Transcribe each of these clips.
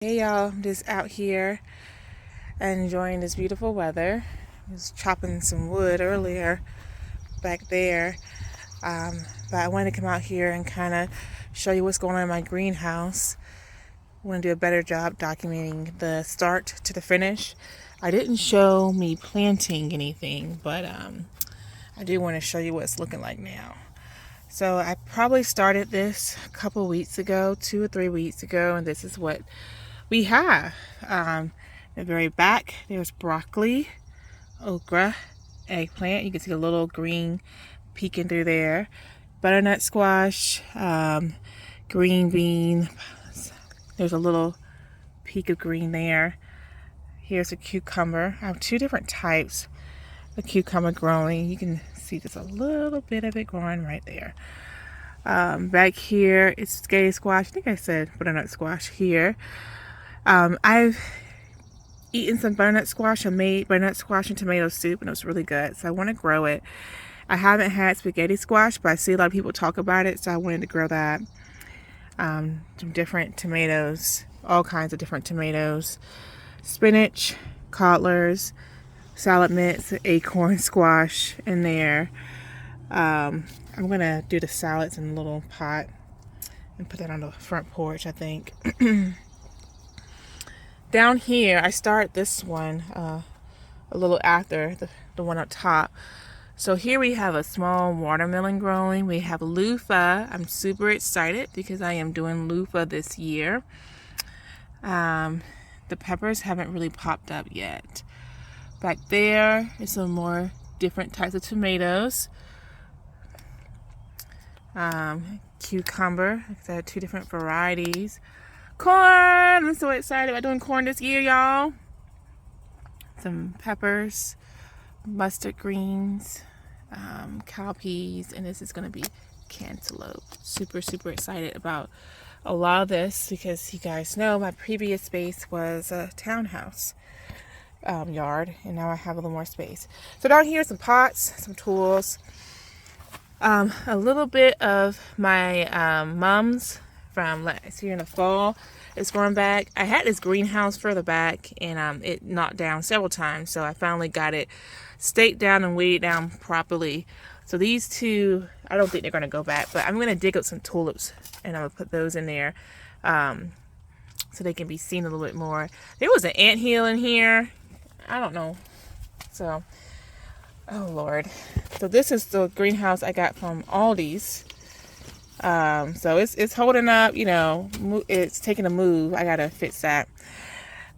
Hey y'all, I'm just out here enjoying this beautiful weather. I was chopping some wood earlier back there, but I wanted to come out here and kind of show you what's going on in my greenhouse. I want to do a better job documenting the start to the finish. I didn't show me planting anything, but I do want to show you what it's looking like now. So I probably started this a couple weeks ago, 2 or 3 weeks ago, and this is what we have. The very back, there's broccoli, okra, eggplant. You can see a little green peeking through there. Butternut squash, green bean. There's a little peak of green there. Here's a cucumber. I have two different types of cucumber growing. You can see just a little bit of it growing right there. Back here, it's spaghetti squash. I think I said butternut squash here. I've eaten some butternut squash. I made butternut squash and tomato soup, and it was really good. So I want to grow it. I haven't had spaghetti squash, but I see a lot of people talk about it, so I wanted to grow that. Some different tomatoes, all kinds of different tomatoes, spinach, codlers, salad mix, acorn squash in there. I'm gonna do the salads in a little pot and put that on the front porch, I think. Down here, I started this one a little after the one up top. So here we have a small watermelon growing. We have loofah. I'm super excited because I am doing loofah this year. The peppers haven't really popped up yet. Back there is some more different types of tomatoes. Cucumber. I have two different varieties. Corn! I'm so excited about doing corn this year, y'all. Some peppers, mustard greens, cowpeas, and this is going to be cantaloupe. Super, super excited about a lot of this because you guys know my previous space was a townhouse yard, and now I have a little more space. So down here, some pots, some tools, a little bit of my mums from last year in the fall is growing back. I had this greenhouse further back, and it knocked down several times, so I finally got it staked down and weighed down properly. So these two, I don't think they're going to go back, but I'm going to dig up some tulips and I'm going to put those in there so they can be seen a little bit more. There was an anthill in here. I don't know. So, oh Lord. So this is the greenhouse I got from Aldi's. So it's holding up, you know, it's taking a move. I gotta fix that.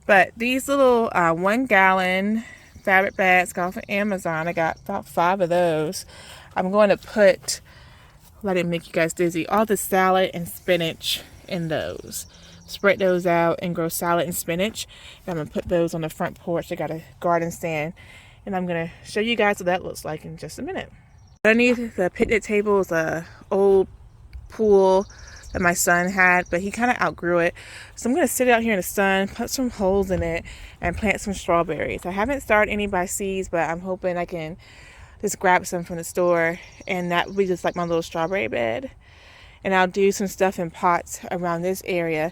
But these little 1 gallon fabric bags got from Amazon. I got about 5 of those. I'm going to put, let it make you guys dizzy, all the salad and spinach in those. Spread those out and grow salad and spinach. And I'm gonna put those on the front porch. I got a garden stand, and I'm gonna show you guys what that looks like in just a minute. Underneath the picnic table is a old pool that my son had, but he kind of outgrew it. So I'm going to sit out here in the sun, put some holes in it, and plant some strawberries. I haven't started any by seeds, but I'm hoping I can just grab some from the store, and that will be just like my little strawberry bed. And I'll do some stuff in pots around this area.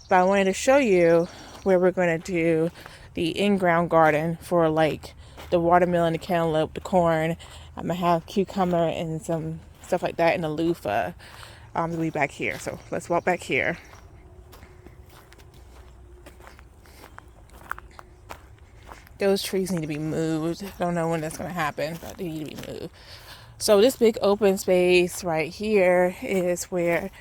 But I wanted to show you where we're going to do the in-ground garden for like the watermelon, the cantaloupe, the corn. I'm going to have cucumber and some stuff like that in the loofah. To be back here. So let's walk back here. Those trees need to be moved. I don't know when that's going to happen, but they need to be moved. So this big open space right here is where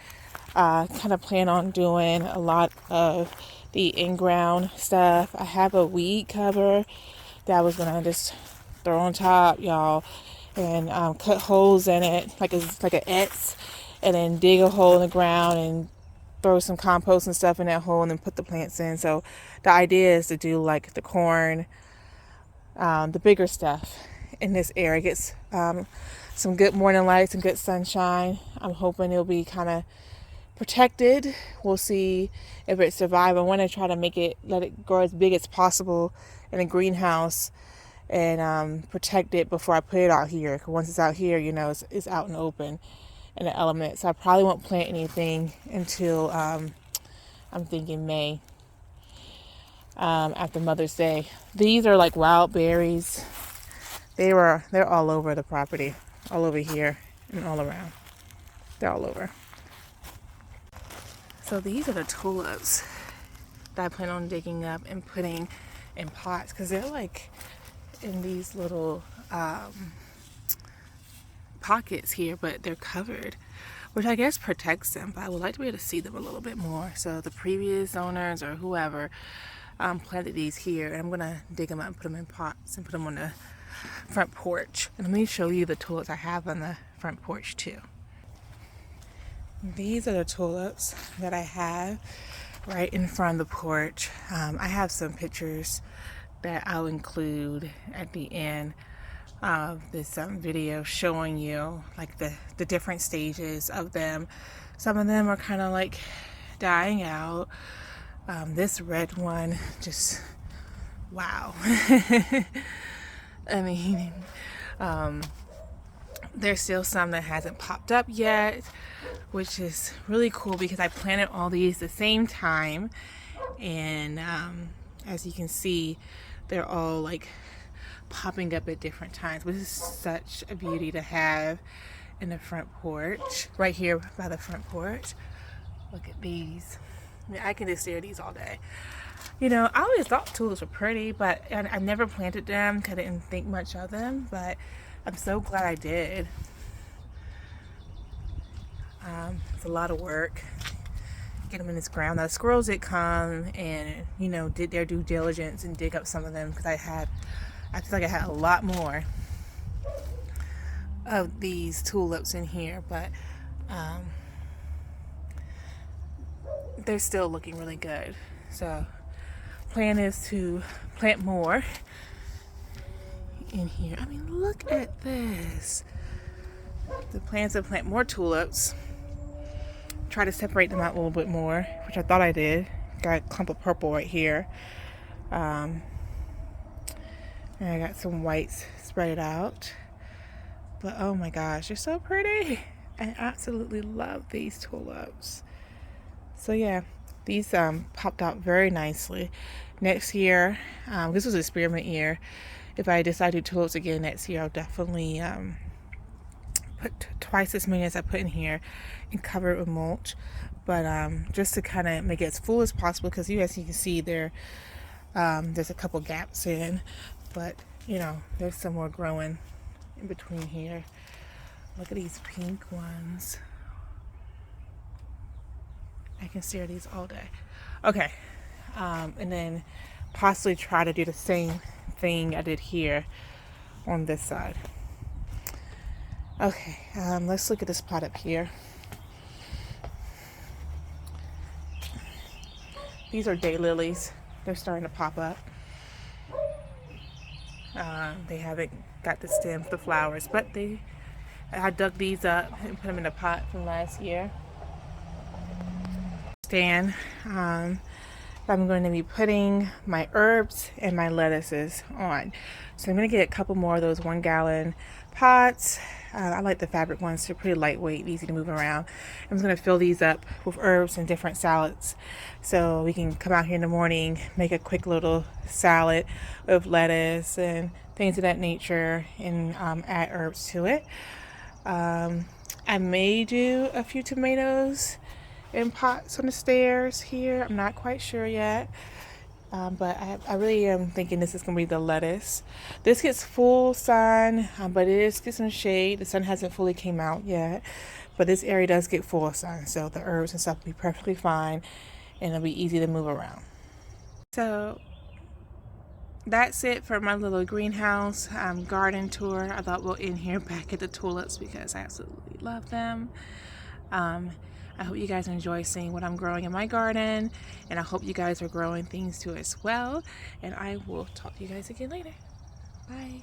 I kind of plan on doing a lot of the in-ground stuff. I have a weed cover that I was going to just throw on top, y'all, and cut holes in it like it's like an X, and then dig a hole in the ground and throw some compost and stuff in that hole and then put the plants in. So the idea is to do like the corn, the bigger stuff in this area. Gets some good morning light, some good sunshine. I'm hoping it'll be kind of protected. We'll see if it survives. I want to try to let it grow as big as possible in a greenhouse and protect it before I put it out here. 'Cause once it's out here, you know, it's out in the open in the element. So I probably won't plant anything until I'm thinking May. after Mother's Day. These are like wild berries. They're all over the property, all over here and all around. They're all over. So these are the tulips that I plan on digging up and putting in pots, because they're like in these little pockets here, but they're covered, which I guess protects them, but I would like to be able to see them a little bit more. So the previous owners or whoever planted these here, and I'm gonna dig them up and put them in pots and put them on the front porch. And let me show you the tulips I have on the front porch too. These are the tulips that I have right in front of the porch. I have some pictures that I'll include at the end of this video, showing you like the different stages of them. Some of them are kind of like dying out. This red one, just wow. I mean, there's still some that hasn't popped up yet, which is really cool because I planted all these the same time, and as you can see, they're all like popping up at different times, which is such a beauty to have in the front porch, right here by the front porch. Look at these. I mean, I can just stare at these all day. You know, I always thought tulips were pretty, but I never planted them because I didn't think much of them, but I'm so glad I did. It's a lot of work. Get them in this ground. Now, the squirrels did come and, you know, did their due diligence and dig up some of them, because I feel like I had a lot more of these tulips in here, but they're still looking really good. So plan is to plant more in here. I mean, look at this. The plan is to plant more tulips, try to separate them out a little bit more, which I thought I did. Got a clump of purple right here, and I got some whites spread out. But oh my gosh, they're so pretty. I absolutely love these tulips. So yeah, these popped out very nicely. Next year, this was an experiment year. If I decide to do tulips again next year, I'll definitely put twice as many as I put in here and cover it with mulch. But just to kind of make it as full as possible, because as you can see there, there's a couple gaps in, but you know, there's some more growing in between here. Look at these pink ones. I can stare at these all day. Okay, and then possibly try to do the same thing I did here on this side. Okay, let's look at this pot up here. These are daylilies. They're starting to pop up. They haven't got the stem for the flowers, but I dug these up and put them in a pot from last year. Stand. I'm going to be putting my herbs and my lettuces on. So I'm going to get a couple more of those 1 gallon pots. I like the fabric ones. They're pretty lightweight, easy to move around. I'm just going to fill these up with herbs and different salads, so we can come out here in the morning, make a quick little salad with lettuce and things of that nature, and add herbs to it. I may do a few tomatoes in pots on the stairs here. I'm not quite sure yet. But I really am thinking this is going to be the lettuce. This gets full sun, but it is get some shade. The sun hasn't fully came out yet, but this area does get full sun, so the herbs and stuff will be perfectly fine, and it'll be easy to move around. So that's it for my little greenhouse garden tour. I thought we'll end here back at the tulips because I absolutely love them. I hope you guys enjoy seeing what I'm growing in my garden, and I hope you guys are growing things too as well. And I will talk to you guys again later. Bye.